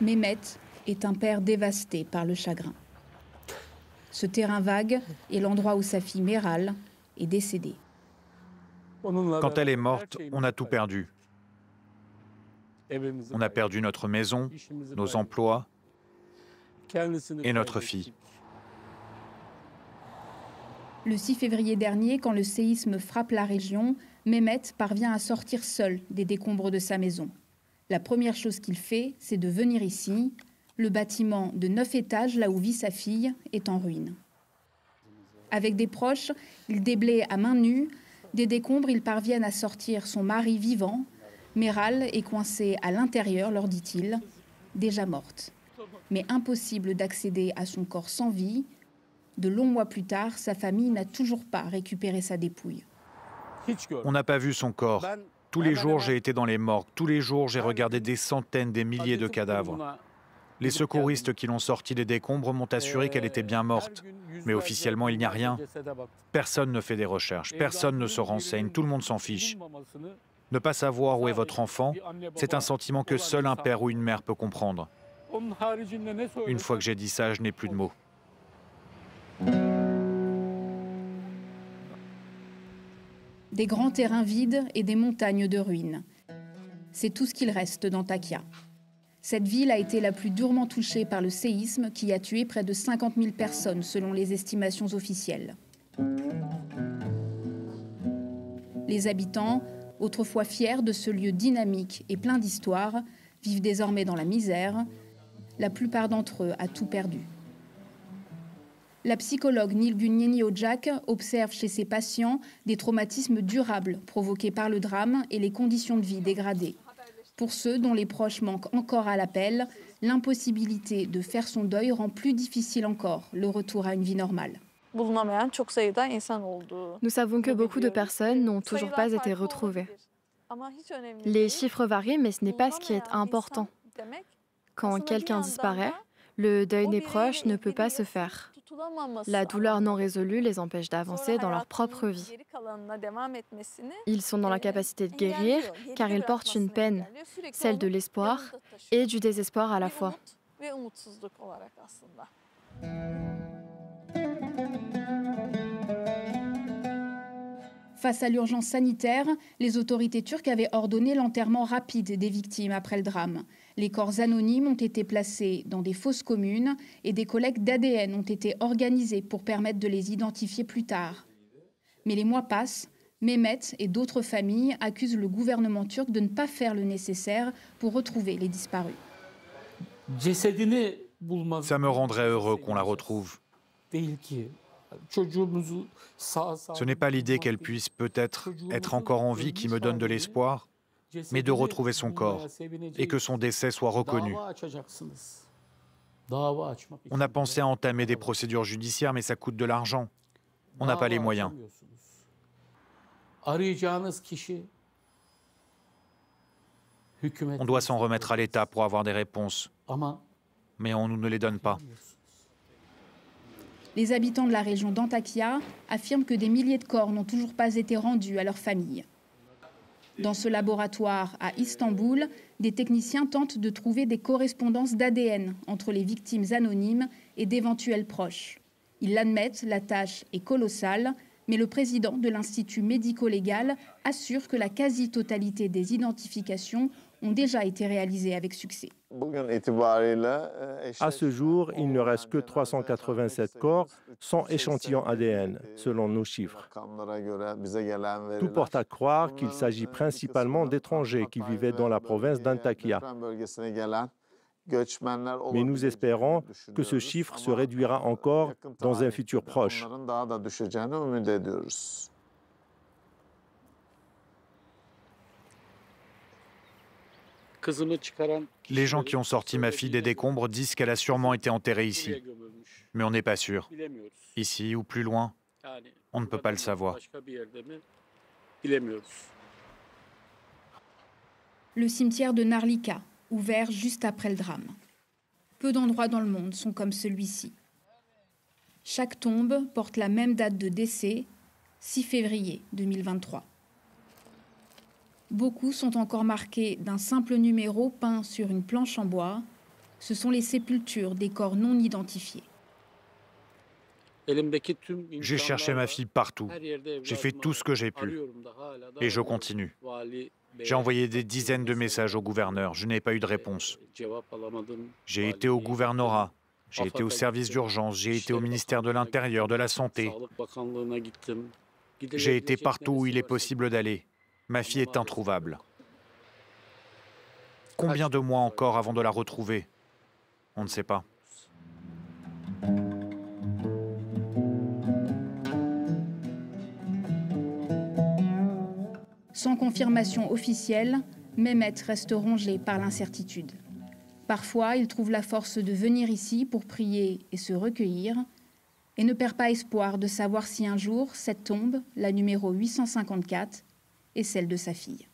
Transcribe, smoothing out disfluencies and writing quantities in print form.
Mehmet est un père dévasté par le chagrin. Ce terrain vague est l'endroit où sa fille Meral est décédée. Quand elle est morte, on a tout perdu. On a perdu notre maison, nos emplois et notre fille. Le 6 février dernier, quand le séisme frappe la région, Mehmet parvient à sortir seul des décombres de sa maison. La première chose qu'il fait, c'est de venir ici. Le bâtiment de 9 étages, là où vit sa fille, est en ruine. Avec des proches, il déblaye à main nue. Des décombres, ils parviennent à sortir son mari vivant. Meral est coincée à l'intérieur, leur dit-il, déjà morte. Mais impossible d'accéder à son corps sans vie. De longs mois plus tard, sa famille n'a toujours pas récupéré sa dépouille. On n'a pas vu son corps. Tous les jours, j'ai été dans les morgues. Tous les jours, j'ai regardé des centaines, des milliers de cadavres. Les secouristes qui l'ont sortie des décombres m'ont assuré qu'elle était bien morte. Mais officiellement, il n'y a rien. Personne ne fait des recherches, personne ne se renseigne, tout le monde s'en fiche. Ne pas savoir où est votre enfant, c'est un sentiment que seul un père ou une mère peut comprendre. Une fois que j'ai dit ça, je n'ai plus de mots. Des grands terrains vides et des montagnes de ruines. C'est tout ce qu'il reste d'Antakya. Cette ville a été la plus durement touchée par le séisme qui a tué près de 50 000 personnes selon les estimations officielles. Les habitants, autrefois fiers de ce lieu dynamique et plein d'histoire, vivent désormais dans la misère. La plupart d'entre eux a tout perdu. La psychologue Nilgün Ojak observe chez ses patients des traumatismes durables provoqués par le drame et les conditions de vie dégradées. Pour ceux dont les proches manquent encore à l'appel, l'impossibilité de faire son deuil rend plus difficile encore le retour à une vie normale. Nous savons que beaucoup de personnes n'ont toujours pas été retrouvées. Les chiffres varient, mais ce n'est pas ce qui est important. Quand quelqu'un disparaît, le deuil des proches ne peut pas se faire. La douleur non résolue les empêche d'avancer dans leur propre vie. Ils sont dans la capacité de guérir car ils portent une peine, celle de l'espoir et du désespoir à la fois. Face à l'urgence sanitaire, les autorités turques avaient ordonné l'enterrement rapide des victimes après le drame. Les corps anonymes ont été placés dans des fosses communes et des collectes d'ADN ont été organisées pour permettre de les identifier plus tard. Mais les mois passent, Mehmet et d'autres familles accusent le gouvernement turc de ne pas faire le nécessaire pour retrouver les disparus. Ça me rendrait heureux qu'on la retrouve. Ce n'est pas l'idée qu'elle puisse peut-être être encore en vie qui me donne de l'espoir, mais de retrouver son corps et que son décès soit reconnu. On a pensé à entamer des procédures judiciaires, mais ça coûte de l'argent. On n'a pas les moyens. On doit s'en remettre à l'État pour avoir des réponses, mais on ne nous les donne pas. Les habitants de la région d'Antakya affirment que des milliers de corps n'ont toujours pas été rendus à leurs familles. Dans ce laboratoire à Istanbul, des techniciens tentent de trouver des correspondances d'ADN entre les victimes anonymes et d'éventuels proches. Ils l'admettent, la tâche est colossale, mais le président de l'Institut médico-légal assure que la quasi-totalité des identifications ont déjà été réalisées avec succès. À ce jour, il ne reste que 387 corps sans échantillon ADN, selon nos chiffres. Tout porte à croire qu'il s'agit principalement d'étrangers qui vivaient dans la province d'Antakya. Mais nous espérons que ce chiffre se réduira encore dans un futur proche. Les gens qui ont sorti ma fille des décombres disent qu'elle a sûrement été enterrée ici. Mais on n'est pas sûr. Ici ou plus loin, on ne peut pas le savoir. Le cimetière de Narlika, ouvert juste après le drame. Peu d'endroits dans le monde sont comme celui-ci. Chaque tombe porte la même date de décès, 6 février 2023. Beaucoup sont encore marqués d'un simple numéro peint sur une planche en bois, Ce sont les sépultures des corps non identifiés. J'ai cherché ma fille partout. J'ai fait tout ce que j'ai pu. Et je continue. J'ai envoyé des dizaines de messages au gouverneur. Je n'ai pas eu de réponse. J'ai été au gouvernorat. J'ai été au service d'urgence. J'ai été au ministère de l'Intérieur, de la Santé. J'ai été partout où il est possible d'aller. Ma fille est introuvable. Combien de mois encore avant de la retrouver? On ne sait pas. Sans confirmation officielle, Mehmet reste rongé par l'incertitude. Parfois, il trouve la force de venir ici pour prier et se recueillir, et ne perd pas espoir de savoir si un jour, cette tombe, la numéro 854, est celle de sa fille.